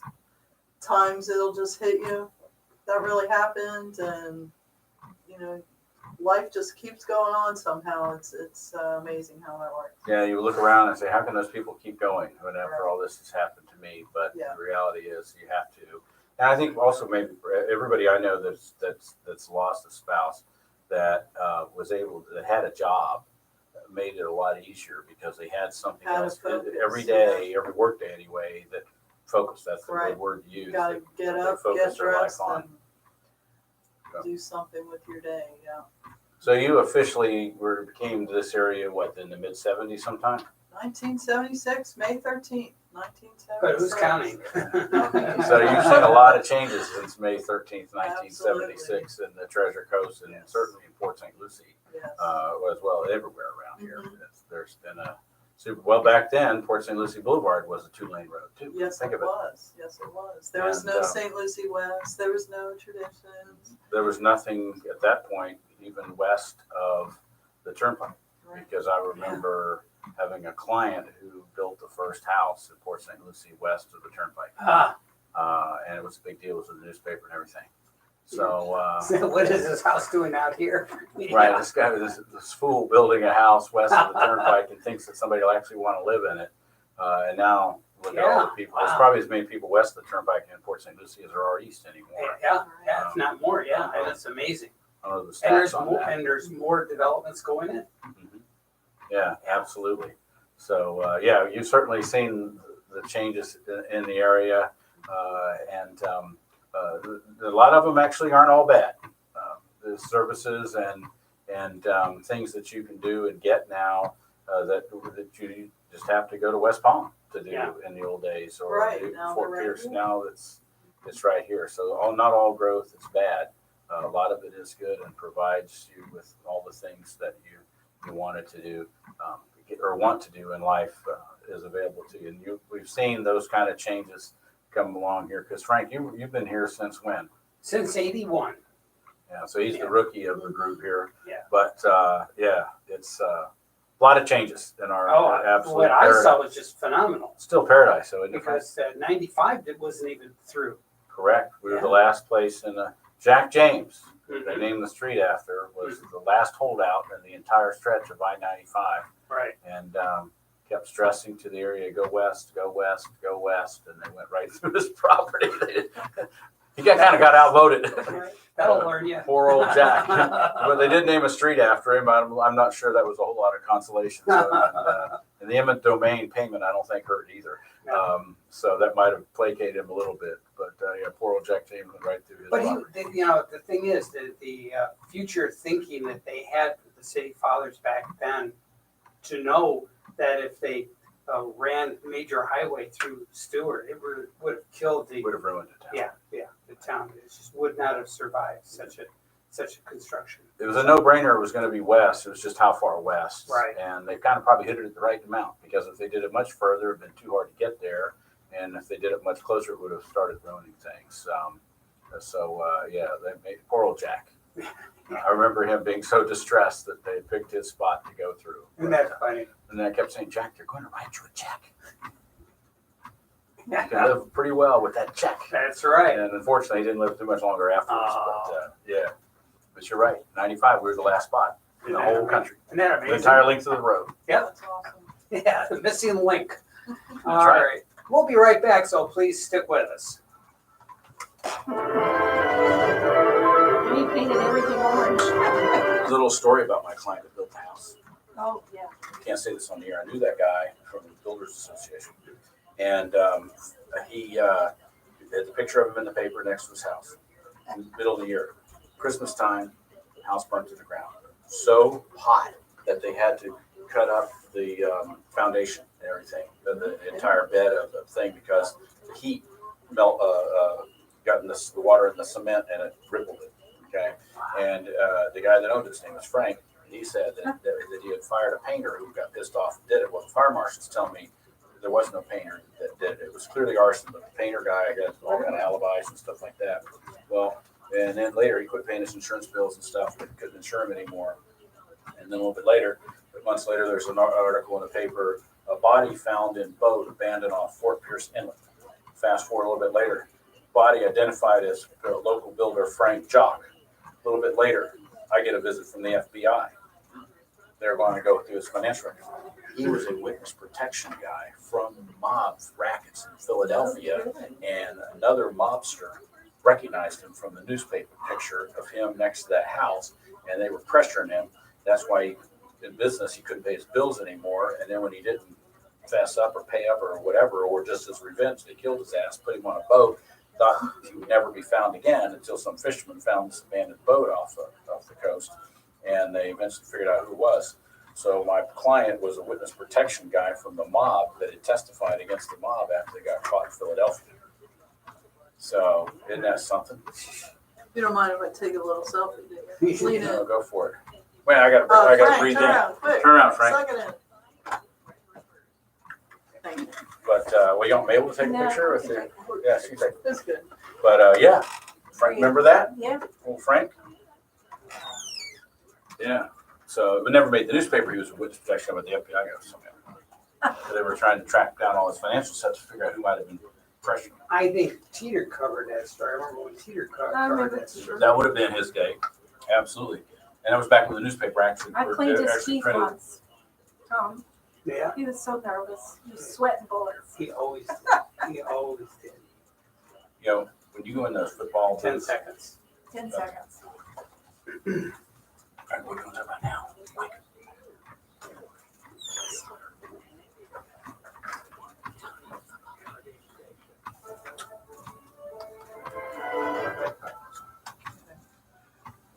times it'll just hit you, that really happened, and, life just keeps going on somehow. It's amazing how that works. Yeah, you look around and say, how can those people keep going when after all this has happened to me, but Yeah. the reality is you have to. And I think also maybe for everybody I know that's lost a spouse that that had a job made it a lot easier because they had something Had a else focus, every day, every work day anyway, that focus, that's the Right. good word to use. You gotta that get they up, focus get their life dressed, on. and do something with your day, yeah. So you officially came to this area, what, in the mid-70s sometime? 1976, May 13th, 1976. But who's counting? So you've seen a lot of changes since May 13th, 1976 in the Treasure Coast and Yes. certainly in Port St. Lucie Yes. as well, everywhere around here. Mhm. There's been a well, back then, Port St. Lucie Boulevard was a 2-lane road too. Yes, Think it of it. was. Yes, it was. There was And, no St. Lucie West. There was no traditions. There was nothing at that point even west of the Turnpike. Right. Because I remember having a client who built the first house in Port St. Lucie west of the Turnpike. And it was a big deal. It was in the newspaper and everything. So, What is this house doing out here? right, this guy, this fool building a house west of the Turnpike and thinks that somebody will actually want to live in it. And now, look at all the people. There's Wow. probably as many people west of the Turnpike in Port St. Lucie as there are east anymore. Yeah, if not more, yeah, and it's amazing. I don't know the And there's stats on more, that. and there's more developments going in. Mhm. Yeah, absolutely. So, yeah, you've certainly seen the changes in the area, and a lot of them actually aren't all bad. The services and things that you can do and get now that you just have to go to West Palm to do Yeah. in the old days, or Right, do now Fort they're right Pierce. here. Now it's right here. So not all growth is bad. A lot of it is good and provides you with all the things that you wanted to do or want to do in life is available to you. And we've seen those kind of changes come along here. Because Frank, you've been here since when? Since '81. Yeah, so he's Yeah. the rookie of the group here. Yeah. But yeah, it's a lot of changes in our absolute What I paradise. saw was just phenomenal. Still paradise, so isn't it? Because '95 it wasn't even through. Correct. We were Yeah. the last place in Jack James, they Mhm. named the street after, was the last holdout in the entire stretch of I-95, Right. and kept stressing to the area, go west, go west, go west, and they went right through his property. He kind of got outvoted. That'll learn you. Poor old Jack. But they did name a street after him. I'm not sure that was a whole lot of consolation. So, and the eminent domain payment, I don't think hurt either. So that might have placated him a little bit. But yeah, poor old Jack James went right through his But property. the thing is that the future thinking that they had with the city fathers back then, to know that if they ran major highway through Stewart, it would have killed the Would have ruined it. the town. It just would not have survived such a construction. It was a no-brainer. It was going to be west. It was just how far west. Right. And they kind of probably hit it at the right amount, because if they did it much further, it'd been too hard to get there. And if they did it much closer, it would have started ruining things. Yeah, they made poor old Jack. I remember him being so distressed that they picked his spot to go through. Isn't that funny? And then I kept saying, Jack, they're going to write you a check. You can live pretty well with that check. That's right. And unfortunately, he didn't live too much longer afterwards. Oh. But yeah, but you're right. 95, we were the last spot in the Isn't that whole country. Isn't that The amazing? entire length of the road. That's awesome. Yeah, the missing link. All right. right. We'll be right back, so please stick with us. And he painted everything orange. There's a little story about my client that built the house. Oh, yeah. Can't say this on the air. I knew that guy from the Builders Association. And he had the picture of him in the paper next to his house in the middle of the year. Christmas time, house burnt to the ground. So hot that they had to cut up the foundation and everything, the entire bed of the thing, because the heat got in the water in the cement and it rippled it. Okay. And the guy that owned it, his name was Frank. He said that he had fired a painter who got pissed off and did it. Well, the fire marshal's telling me there was no painter that did it. It was clearly arson, but the painter guy, I guess, all kind of alibis and stuff like that. Well, and then later he quit paying his insurance bills and stuff, but couldn't insure him anymore. And then a little bit later, months later, there's an article in the paper, a body found in boat abandoned off Fort Pierce Inlet. Fast forward a little bit later, body identified as local builder Frank Jock. A little bit later, I get a visit from the FBI. They're going to go through his financial record. He was a witness protection guy from mob rackets in Philadelphia, and another mobster recognized him from the newspaper picture of him next to that house, and they were pressuring him. That's why in business he couldn't pay his bills anymore, and then when he didn't fess up or pay up or whatever, or just as revenge, they killed his ass, put him on a boat, thought he would never be found again until some fishermen found this abandoned boat off the coast, and they eventually figured out who it was. So my client was a witness protection guy from the mob that had testified against the mob after they got caught in Philadelphia. So isn't that something? You don't mind if I take a little selfie, do you? Lean in. No, go for it. Wait, I gotta Frank, breathe turn in. around, quick. Turn around, Frank. Suck it in. Thank you. But well, you want me able to take a No, picture with okay. you? Yeah, she's like. That's good. But yeah, Frank, remember that? Yeah. Old Frank. Yeah. So it never made the newspaper. He was a witness protection, but the FBI got somehow. So they were trying to track down all his financial stuff to figure out who might have been pressuring him. I think Teeter covered that story. I remember when Teeter I covered remember that story. That would have been his day. Absolutely. And it was back when the newspaper actually I cleaned his actually teeth printed. once. Yeah, He was so nervous. He was sweating bullets. he always did. He always did. You know, when you go in those football 10 booths, seconds. 10 seconds. all right, we're doing that right now. Mike.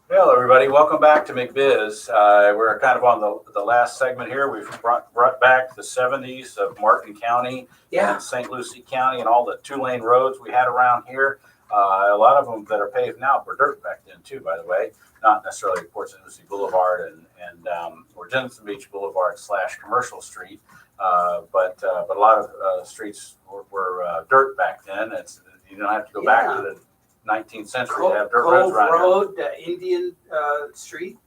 Well, everybody, welcome back to McBiz. We're kind of on the last segment here. We've brought back the 70s of Martin County Yeah. and St. Lucie County and all the two-lane roads we had around here. A lot of them that are paved now were dirt back then too, by the way. Not necessarily Port St. Lucie Boulevard and or Jensen Beach Boulevard / Commercial Street, but a lot of streets were dirt back then. You don't have to go back to the 19th century to have dirt roads Cove around here. Road, Indian Street,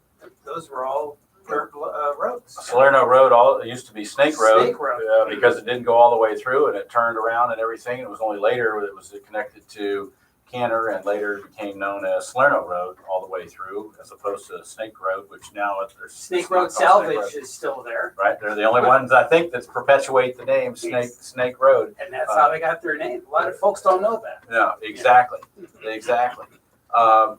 those were all dirt roads. Salerno Road, it used to be Snake Road, Snake Road. because it didn't go all the way through and it turned around and everything. It was only later that it was connected to Canner and later became known as Salerno Road all the way through, as opposed to Snake Road, which now there's Snake Road Salvage is still there, Right, they're the only ones I think that perpetuate the name Snake Road. and that's how they got their name. A lot of folks don't know that. No, exactly, exactly. Now,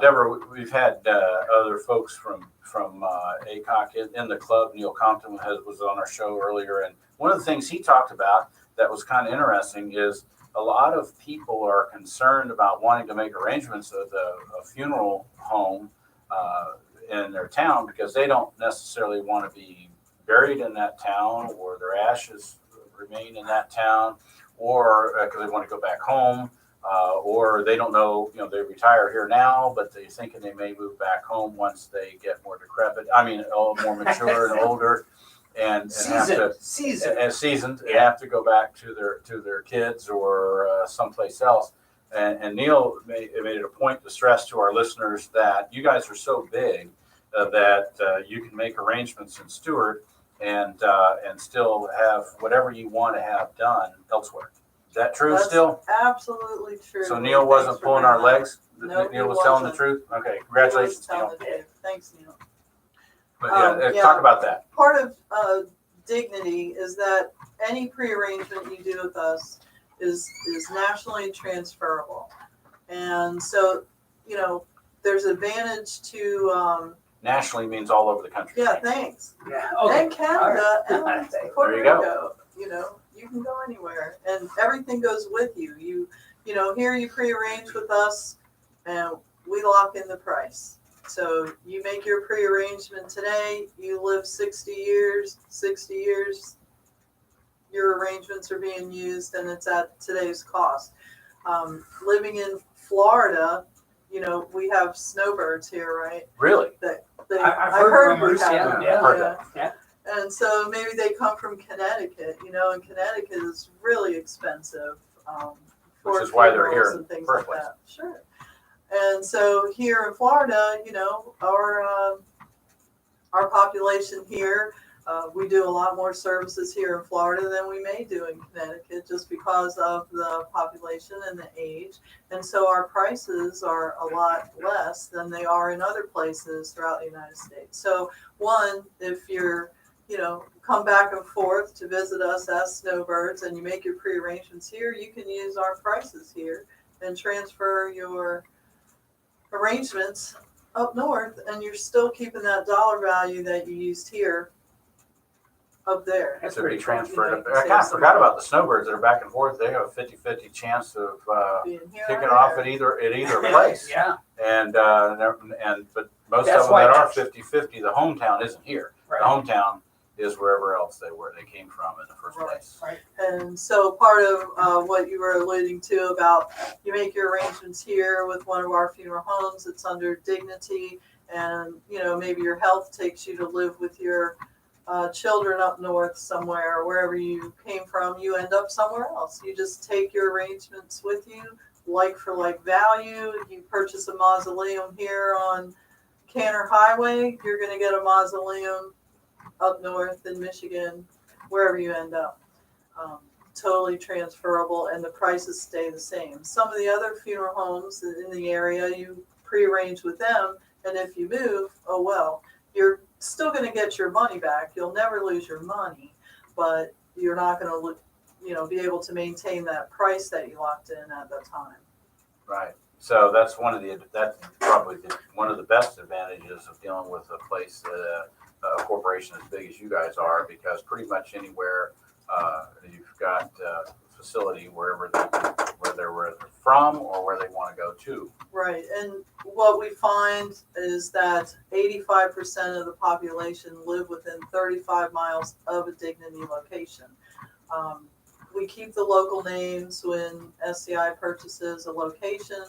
Deborah, we've had other folks from ACOC in the club. Neil Compton was on our show earlier, and one of the things he talked about that was kind of interesting is a lot of people are concerned about wanting to make arrangements of a funeral home in their town because they don't necessarily want to be buried in that town or their ashes remain in that town, or because they want to go back home, or they don't know, they retire here now, but they're thinking they may move back home once they get more decrepit. I mean, more mature and older. And have to seasoned and have to go back to their kids or someplace else. And Neil made it a point to stress to our listeners that you guys are so big that you can make arrangements in Stewart and still have whatever you want to have done elsewhere. Is that true? That's still? Absolutely true. So Neil wasn't Thanks for pulling our bringing legs. No, Neil he was telling the wasn't. truth. Okay, that. congratulations, He was Neil. telling the truth. Thanks, Neil. But yeah, talk about that. Part of dignity is that any pre-arrangement you do with us is nationally transferable, and so there's advantage to Nationally means all over the country. yeah, thanks. Yeah. Okay. And Canada All right. and Puerto There you go. Rico. You can go anywhere, and everything goes with you. Here you pre-arrange with us, and we lock in the price. So you make your pre-arrangement today, you live 60 years, your arrangements are being used and it's at today's cost. Living in Florida, we have snowbirds here, right? Really? I've heard rumors, yeah, heard that. Yeah. And so maybe they come from Connecticut, and Connecticut is really expensive. Which is why they're funerals here in and things the first like place. that. Sure. And so here in Florida, our population here, we do a lot more services here in Florida than we may do in Connecticut just because of the population and the age. And so our prices are a lot less than they are in other places throughout the United States. So one, if you're, come back and forth to visit us as snowbirds and you make your pre-arrangements here, you can use our prices here and transfer your arrangements up north, and you're still keeping that dollar value that you used here up there. That's To be pretty cool. transferred. You I can kind of save forgot some about the snowbirds that are back and forth. They have a 50-50 chance of being here kicking or off there. at either place. Yeah, And but most That's of them why that are that's- 50-50, the hometown isn't here. right, The hometown is wherever else they came from in the first Right. place. right. And so part of what you were alluding to about you make your arrangements here with one of our funeral homes, it's under dignity, and maybe your health takes you to live with your children up north somewhere, wherever you came from, you end up somewhere else. You just take your arrangements with you, like for like value. You purchase a mausoleum here on Canner Highway, you're going to get a mausoleum up north in Michigan, wherever you end up. Totally transferable, and the prices stay the same. Some of the other funeral homes in the area, you pre-arrange with them, and if you move, oh well, you're still going to get your money back. You'll never lose your money, but you're not going to, be able to maintain that price that you locked in at the time. Right. So that's probably one of the best advantages of dealing with a place that a corporation as big as you guys are, because pretty much anywhere you've got a facility where they're from or where they want to go to. Right, and what we find is that 85% of the population live within 35 miles of a Dignity location. We keep the local names when SCI purchases a location.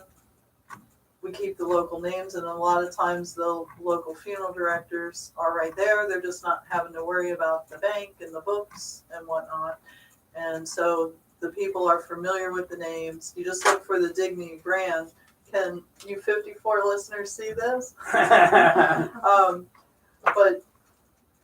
We keep the local names, and a lot of times the local funeral directors are right there. They're just not having to worry about the bank and the books and whatnot. And so the people are familiar with the names. You just look for the Dignity brand. Can you 54 listeners see this? But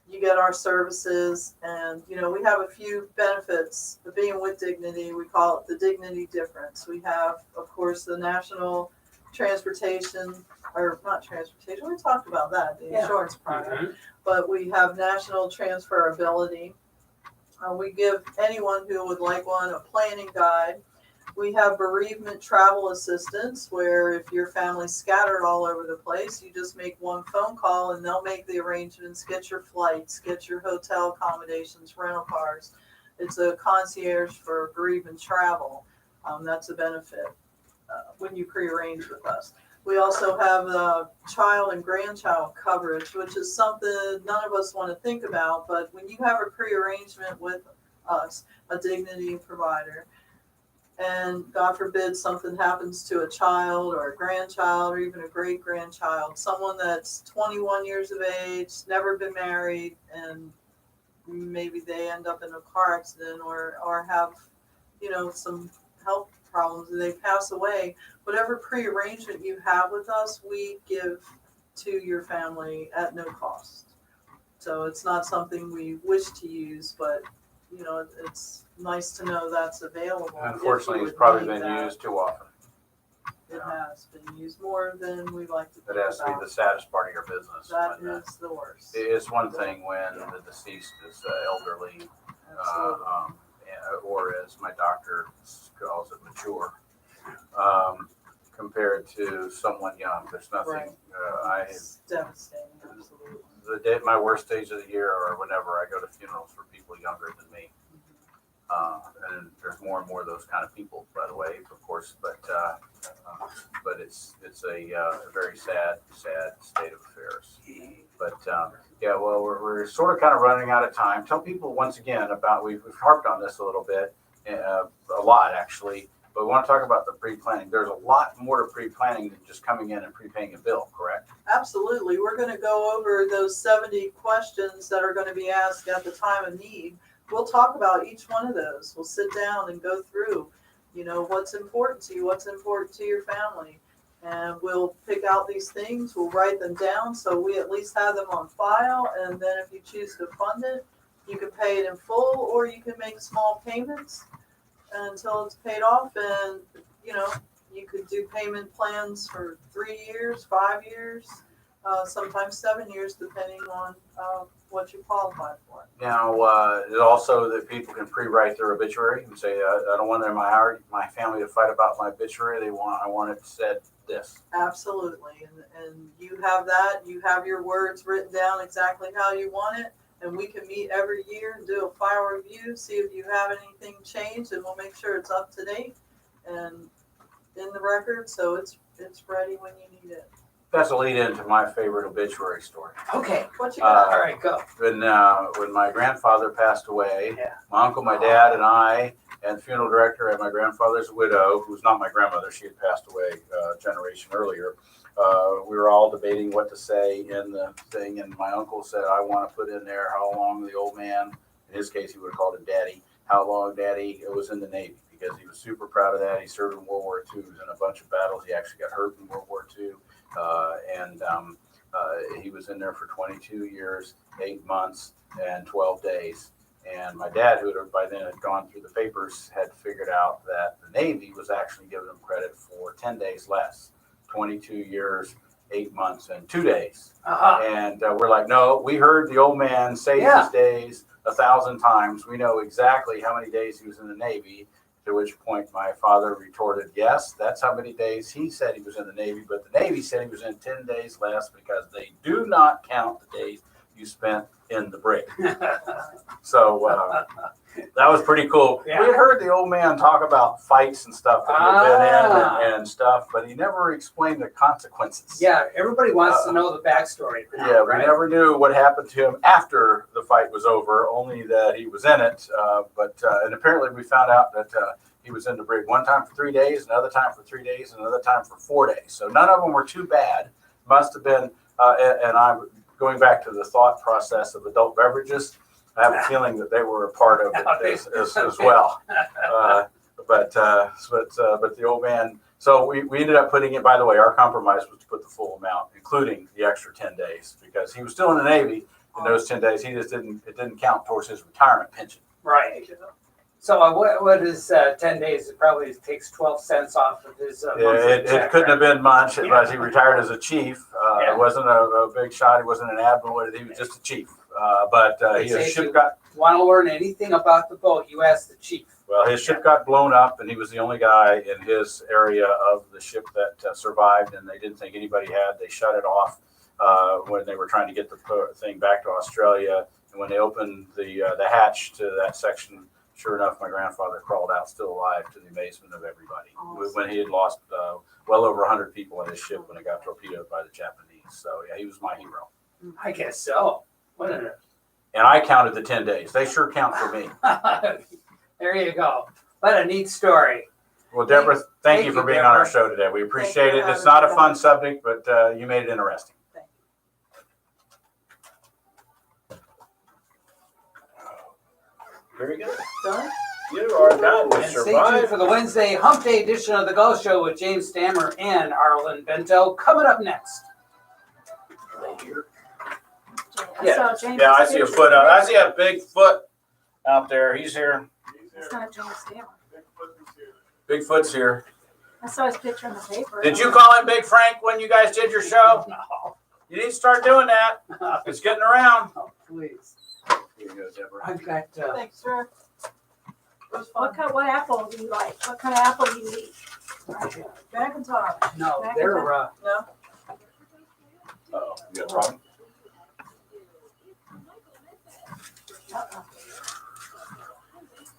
you get our services, and we have a few benefits of being with Dignity. We call it the Dignity difference. We have, of course, the national transportation, or not transportation, we talked about that, the insurance product, but we have national transferability. We give anyone who would like one a planning guide. We have bereavement travel assistance, where if your family's scattered all over the place, you just make one phone call and they'll make the arrangements, get your flights, get your hotel accommodations, rental cars. It's a concierge for bereavement travel. That's a benefit when you pre-arrange with us. We also have the child and grandchild coverage, which is something none of us want to think about, but when you have a pre-arrangement with us, a Dignity provider, and God forbid something happens to a child or a grandchild or even a great-grandchild, someone that's 21 years of age, never been married, and maybe they end up in a car accident or have, some health problems and they pass away, whatever pre-arrangement you have with us, we give to your family at no cost. So it's not something we wish to use, but it's nice to know that's available. Unfortunately, it's probably been used too often. It has been used more than we like to think That has to be about. the saddest part of your business. That when, is the worst. it's one thing when the deceased is elderly, Absolutely. or as my doctor calls it, mature, compared to someone young. There's nothing. Right. It's devastating. Absolutely. My worst days of the year are whenever I go to funerals for people younger than me. And there's more and more of those kind of people, by the way, of course. But it's a very sad state of affairs. But well, we're sort of kind of running out of time. Tell people once again about we've harped on this a little bit, a lot actually. But we want to talk about the pre-planning. There's a lot more to pre-planning than just coming in and prepaying a bill, correct? Absolutely. We're going to go over those 70 questions that are going to be asked at the time of need. We'll talk about each one of those. We'll sit down and go through, what's important to you, what's important to your family. And we'll pick out these things. We'll write them down so we at least have them on file. And then if you choose to fund it, you can pay it in full, or you can make small payments until it's paid off. And, you could do payment plans for 3 years, 5 years. sometimes 7 years, depending on what you qualify for. Now, it also that people can pre-write their obituary and say, I don't want my family to fight about my obituary. I want it said this. Absolutely, and you have that. You have your words written down exactly how you want it, and we can meet every year and do a file review, see if you have anything changed, and we'll make sure it's up to date and in the record, so it's ready when you need it. That's a lead into my favorite obituary story. Okay. What you got? All right, go. When my grandfather passed away, Yeah. my uncle, my dad, and I, and the funeral director and my grandfather's widow, who was not my grandmother, she had passed away a generation earlier. We were all debating what to say in the thing, and my uncle said, I want to put in there how long the old man, in his case, he would have called him Daddy, how long Daddy was in the Navy, because he was super proud of that. He served in World War II, he was in a bunch of battles. He actually got hurt in World War II. He was in there for 22 years, 8 months, and 12 days. And my dad, who had by then had gone through the papers, had figured out that the Navy was actually giving him credit for 10 days less, 22 years, 8 months, and 2 days. Uh-huh. And we're like, no, we heard the old man say his days 1,000 times. We know exactly how many days he was in the Navy. To which point my father retorted, yes, that's how many days he said he was in the Navy, but the Navy said he was in 10 days less because they do not count the days you spent in the brig. So that was pretty cool. Yeah. We had heard the old man talk about fights and stuff that he had been in and stuff, but he never explained the consequences. Yeah, everybody wants to know the backstory. Yeah, we right? never knew what happened to him after the fight was over, only that he was in it. And apparently we found out that he was in the brig one time for 3 days, another time for 3 days, and another time for 4 days. So none of them were too bad. Must have been, and I'm going back to the thought process of adult beverages. I have a feeling that they were a part of it as well. But the old man. So we ended up putting it. By the way, our compromise was to put the full amount, including the extra 10 days, because he was still in the Navy in those 10 days. He just didn't. It didn't count towards his retirement pension. Right. So what is 10 days? It probably takes 12 cents off of his. It couldn't have been much. But he retired as a chief. It wasn't a big shot. He wasn't an admiral. He was just a chief. His ship got. Want to learn anything about the boat? You ask the chief. Well, his ship got blown up, and he was the only guy in his area of the ship that survived, and they didn't think anybody had. They shut it off when they were trying to get the thing back to Australia. And when they opened the hatch to that section, sure enough, my grandfather crawled out still alive, to the amazement of everybody. Awesome. When he had lost well over 100 people on his ship when it got torpedoed by the Japanese. So, yeah, he was my hero. I guess so. And I counted the 10 days. They sure count for me. There you go. What a neat story. Well, Deborah, thank you for being on our show today. We appreciate it. It's not a fun subject, but you made it interesting. Thank you. Very good. Done? You are done. And stay tuned for the Wednesday Hump Day edition of the Go Show with James Stammer and Arlen Bento coming up next. Yeah, I see a foot out. I see a big foot out there. He's here. It's not James Stammer. Bigfoot's here. I saw his picture in the paper. Did you call him Big Frank when you guys did your show? No. You need to start doing that. It's getting around. Oh, please. Here you go, Deborah. I've got. Thanks, sir. It was fun. What apple do you like? What kind of apple do you eat? Macintosh. No, they're. No? Uh-oh, you got a problem?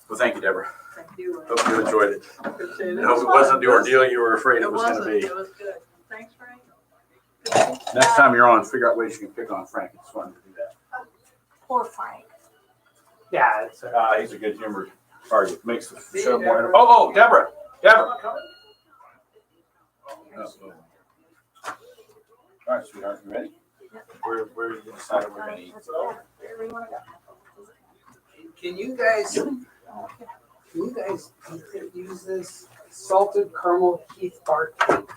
Well, thank you, Deborah. Thank you. Hope you enjoyed it. Appreciate it. I hope it wasn't the ordeal you were afraid it was going to be. It was good. Thanks, Frank. Next time you're on, figure out ways you can pick on Frank. It's fun to do that. Poor Frank. Yeah, it's. He's a good humored target. Makes the show more. Oh, Deborah. Deborah. All right, sweetheart, you ready? Where you decided we're going to eat? Wherever you want to go. Can you guys use this salted caramel Keith bar cake?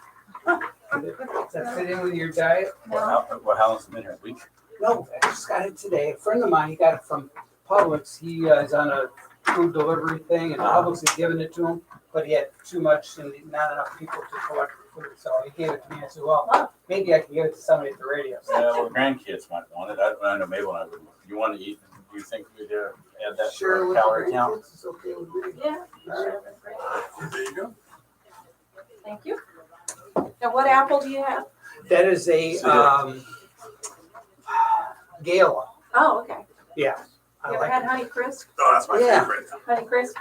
Does that fit in with your diet? How long has it been here? A week? No, I just got it today. A friend of mine, he got it from Publix. He is on a food delivery thing, and Publix had given it to him, but he had too much and not enough people to collect food, so he gave it to me. I said, well, maybe I can give it to somebody at the radio Yeah, station. well, grandkids might want it. I know Mabel and I would. You want to eat? Do you think we'd add that to Sure, our with calorie the count? grandkids, it's okay with me. Yeah. Sure. That's great. There you go. Thank you. Now, what apple do you have? That is a gala. Oh, okay. Yeah. I You ever like had it. Honey Crisp? Oh, that's my Yeah. favorite. Honey Crisp?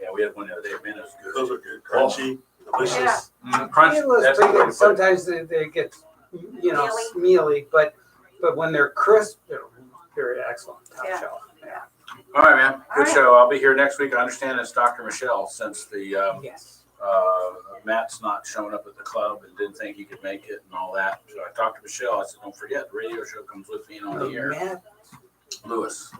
Yeah, we had one the other day. Man, it was good. Those are good. Crunchy, delicious. Crunch. Gala's That's pretty the way to good. put it. Sometimes they get, mealy, but when they're crisp, they're very excellent. Top Yeah. shelf. Yeah. All right, man. Good All right. show. I'll be here next week. I understand it's Dr. Michelle since the Yes. Matt's not showing up at the club and didn't think he could make it and all that. So I talked to Michelle. I said, don't forget, the radio show comes with being on the air. Matt. Lewis.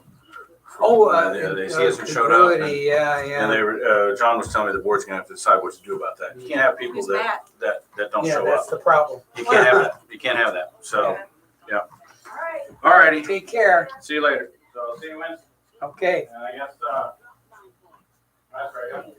Oh, he hasn't showed up. Goody, yeah. And they were, John was telling me the board's gonna have to decide what to do about that. You can't have people Who's that don't Yeah, show that's up. the problem. You can't have that. You can't have that. So, All right. all righty. Take care. See you later. So, see you Wednesday. Okay. And I guess, that's right.